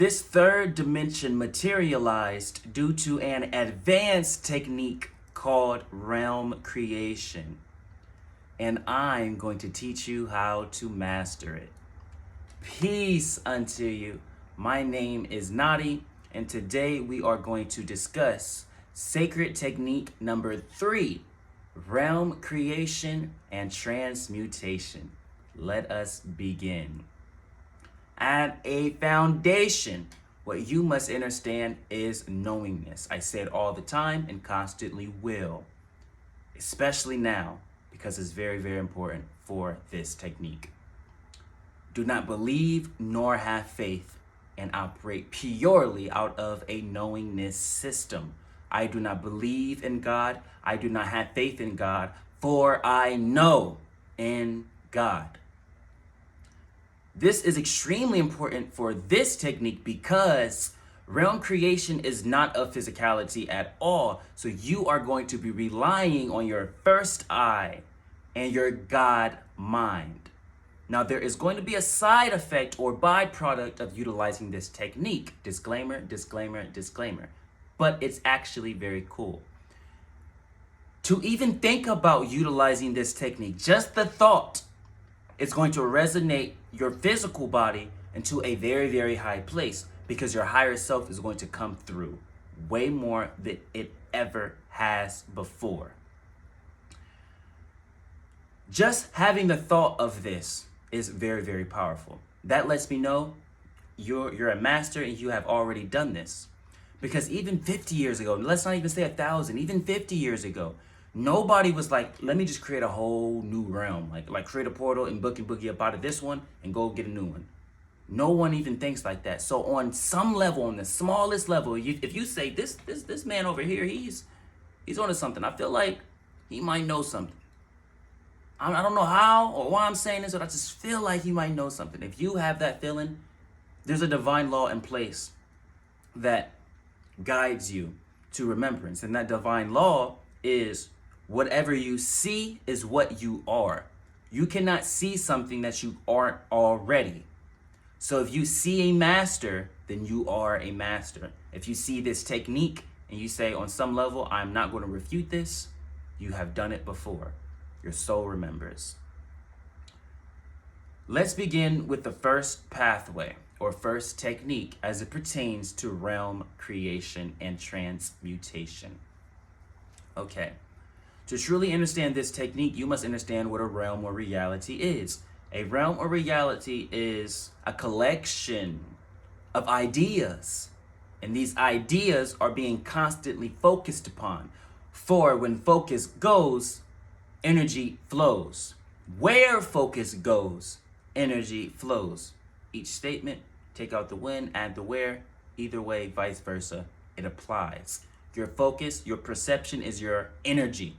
This third dimension materialized due to an advanced technique called realm creation. And I'm going to teach you how to master it. Peace unto you. My name is Nadiie, and today we are going to discuss sacred technique number 3, realm creation and transmutation. Let us begin. At a foundation, what you must understand is knowingness. I say it all the time and constantly will, especially now, because it's very, very important for this technique. Do not believe nor have faith and operate purely out of a knowingness system. I do not believe in God. I do not have faith in God, for I know in God. This is extremely important for this technique because realm creation is not a physicality at all. So you are going to be relying on your first eye and your God mind. Now, there is going to be a side effect or byproduct of utilizing this technique. Disclaimer, disclaimer, disclaimer. But it's actually very cool. To even think about utilizing this technique, just the thought, it's going to resonate your physical body into a very, very high place because your higher self is going to come through way more than it ever has before. Just having the thought of this is very, very powerful. That lets me know you're a master and you have already done this. Because even 50 years ago, let's not even say 1,000, even 50 years ago, nobody was like, let me just create a whole new realm. Like create a portal and boogie up out of this one and go get a new one. No one even thinks like that. So on some level, on the smallest level, if you say this man over here, he's onto something. I feel like he might know something. I don't know how or why I'm saying this, but I just feel like he might know something. If you have that feeling, there's a divine law in place that guides you to remembrance. And that divine law is whatever you see is what you are. You cannot see something that you aren't already. So if you see a master, then you are a master. If you see this technique and you say on some level, I'm not going to refute this, you have done it before. Your soul remembers. Let's begin with the first pathway or first technique as it pertains to realm creation and transmutation. Okay. To truly understand this technique, you must understand what a realm or reality is. A realm or reality is a collection of ideas, and these ideas are being constantly focused upon. For when focus goes, energy flows. Where focus goes, energy flows. Each statement, take out the when, add the where. Either way, vice versa, it applies. Your focus, your perception is your energy.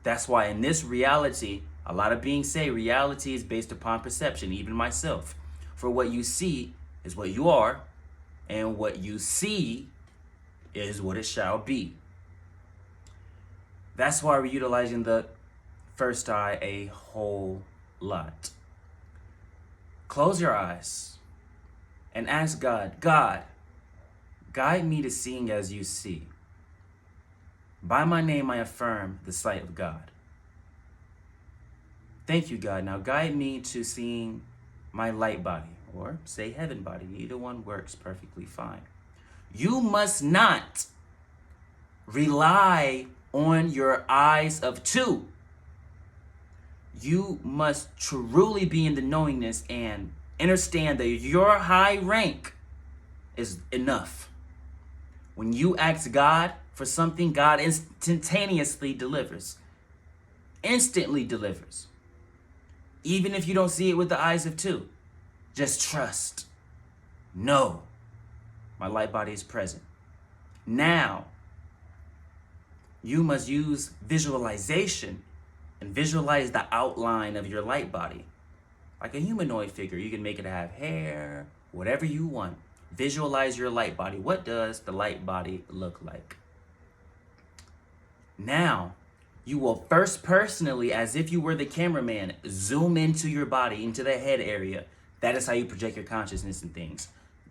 That's why in this reality, a lot of beings say reality is based upon perception, even myself. For what you see is what you are, and what you see is what it shall be. That's why we're utilizing the first eye a whole lot. Close your eyes and ask God, God, guide me to seeing as you see. By my name, I affirm the sight of God. Thank you, God. Now guide me to seeing my light body, or say heaven body. Either one works perfectly fine. You must not rely on your eyes of two. You must truly be in the knowingness and understand that your high rank is enough. When you ask God for something, God instantaneously delivers. Instantly delivers. Even if you don't see it with the eyes of two. Just trust. Know. My light body is present. Now, you must use visualization and visualize the outline of your light body. Like a humanoid figure, you can make it have hair, whatever you want. Visualize your light body. What does the light body look like? Now, you will first personally, as if you were the cameraman, zoom into your body, into the head area. That is how you project your consciousness and things.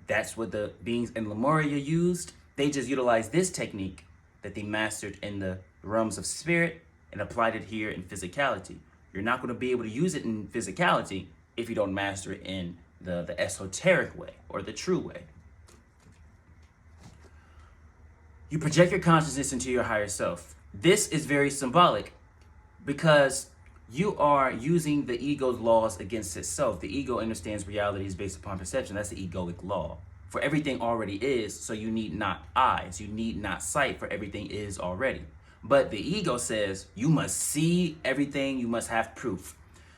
That's what the beings in Lemuria used. They just utilized this technique that they mastered in the realms of spirit and applied it here in physicality. You're not going to be able to use it in physicality if you don't master it in the esoteric way or the true way. You project your consciousness into your higher self. This is very symbolic because you are using the ego's laws against itself. The ego understands reality is based upon perception. That's the egoic law. For everything already is, so you need not eyes. You need not sight, for everything is already. But the ego says you must see everything, you must have proof.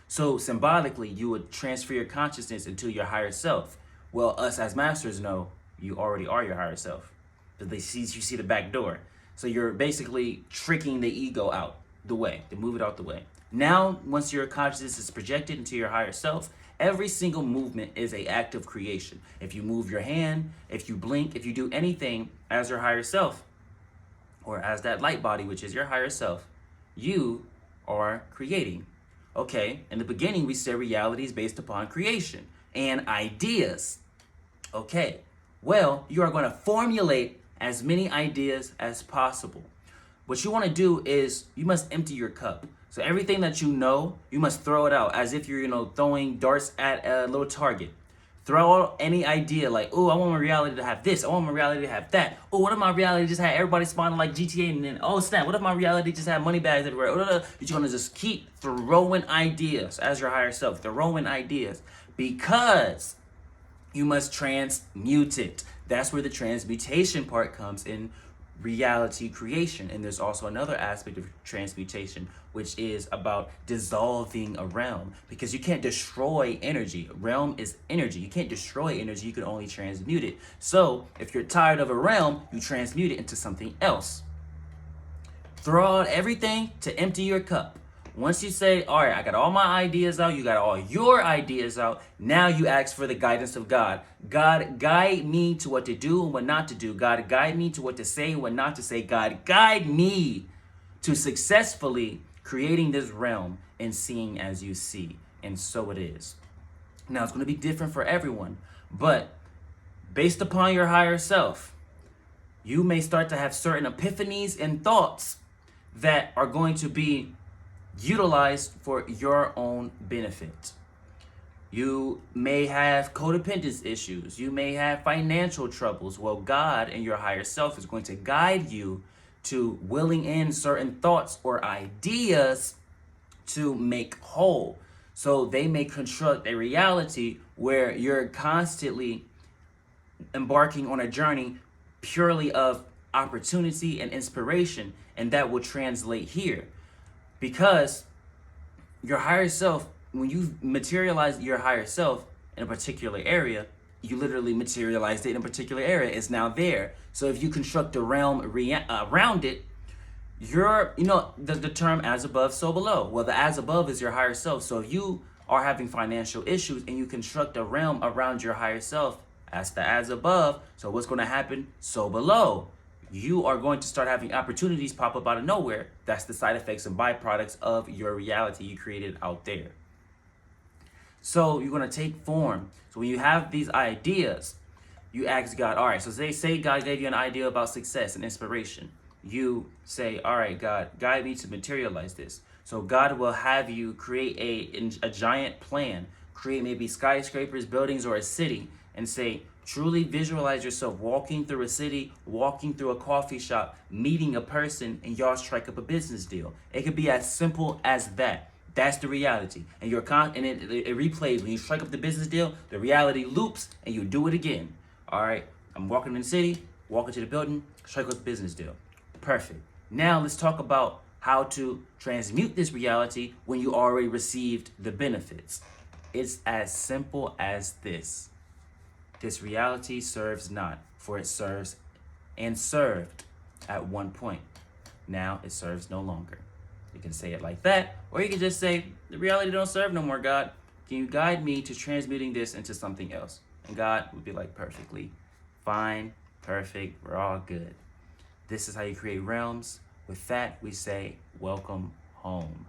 So symbolically, you would transfer your consciousness into your higher self. Well, us as masters know you already are your higher self. Because you see the back door. So you're basically tricking the ego out the way, to move it out the way. Now, once your consciousness is projected into your higher self, every single movement is an act of creation. If you move your hand, if you blink, if you do anything as your higher self, or as that light body, which is your higher self, you are creating. Okay, in the beginning, we said reality is based upon creation and ideas. Okay, well, you are going to formulate as many ideas as possible. What you want to do is you must empty your cup. So everything that you know, you must throw it out as if you're, throwing darts at a little target. Throw out any idea like, oh, I want my reality to have this. I want my reality to have that. Oh, what if my reality just had everybody spawning like GTA and then, oh snap, what if my reality just had money bags everywhere? You're going to just keep throwing ideas as your higher self, throwing ideas because you must transmute it. That's where the transmutation part comes in reality creation. And there's also another aspect of transmutation, which is about dissolving a realm, because you can't destroy energy. Realm is energy. You can't destroy energy. You can only transmute it. So if you're tired of a realm, you transmute it into something else. Throw out everything to empty your cup. Once you say, all right, I got all my ideas out, you got all your ideas out, now you ask for the guidance of God. God, guide me to what to do and what not to do. God, guide me to what to say and what not to say. God, guide me to successfully creating this realm and seeing as you see. And so it is. Now, it's going to be different for everyone, but based upon your higher self, you may start to have certain epiphanies and thoughts that are going to be utilized for your own benefit. You may have codependence issues. You may have financial troubles. Well, God and your higher self is going to guide you to willing in certain thoughts or ideas to make whole. So they may construct a reality where you're constantly embarking on a journey purely of opportunity and inspiration, and that will translate here. Because your higher self, when you materialize your higher self in a particular area, you literally materialized it in a particular area. It's now there. So if you construct a realm around it, you're, the term as above, so below. Well, the as above is your higher self. So if you are having financial issues and you construct a realm around your higher self, that's the as above. So what's going to happen? So below. You are going to start having opportunities pop up out of nowhere. That's the side effects and byproducts of your reality you created out there. So you're going to take form. So when you have these ideas, you ask God, all right, so say God gave you an idea about success and inspiration. You say, all right, God, guide me to materialize this. So God will have you create a giant plan, create maybe skyscrapers, buildings, or a city, and say, truly visualize yourself walking through a city, walking through a coffee shop, meeting a person, and y'all strike up a business deal. It could be as simple as that. That's the reality. And it replays. When you strike up the business deal, the reality loops, and you do it again. All right, I'm walking in the city, walking to the building, strike up the business deal. Perfect. Now let's talk about how to transmute this reality when you already received the benefits. It's as simple as this. This reality serves not, for it serves and served at one point. Now it serves no longer. You can say it like that, or you can just say, the reality don't serve no more, God. Can you guide me to transmuting this into something else? And God would be like, perfectly fine, perfect, we're all good. This is how you create realms. With that, we say, welcome home.